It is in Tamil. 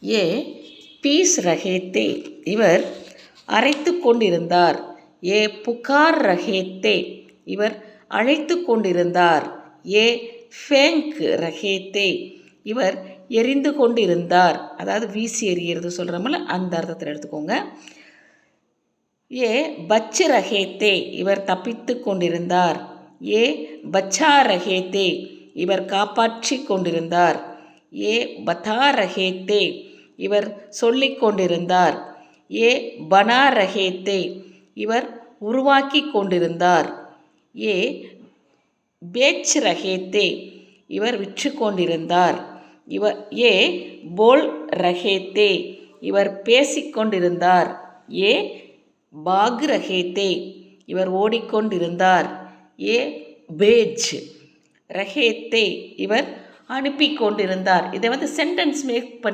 ஏ பீஸ் ரஹேத்தே, இவர் அரைத்து கொண்டிருந்தார். ஏ புகார் ரஹேத்தே, இவர் அழைத்து கொண்டிருந்தார். ஏ ஃபேங்க் ரஹேத்தே, இவர் எரிந்து கொண்டிருந்தார். அதாவது வீசி எறிகிறது சொல்கிறோம்ல, அந்த அர்த்தத்தில் எடுத்துக்கோங்க. ஏ பச் ரஹேத்தே, இவர் தப்பித்து கொண்டிருந்தார். ஏ பச்சா ரஹேத்தே, இவர் காப்பாற்றி கொண்டிருந்தார். ஏ பதா ரஹேத்தே, இவர் சொல்லிக் கொண்டிருந்தார். ஏ பனா ரஹேத்தே, இவர் உருவாக்கி கொண்டிருந்தார். ஏ பேச் ரஹேத்தே, இவர் விற்று கொண்டிருந்தார். ஏ போல் ரஹேத்தே, இவர் பேசிக்கொண்டிருந்தார். ஏ பாக் ரஹேத்தே, இவர் ஓடிக்கொண்டிருந்தார். ஏ பேஜ் ரஹேத்தே, இவர் அனுப்பி கொண்டிருந்தார். இதை சென்டென்ஸ் மேக் பண்ணி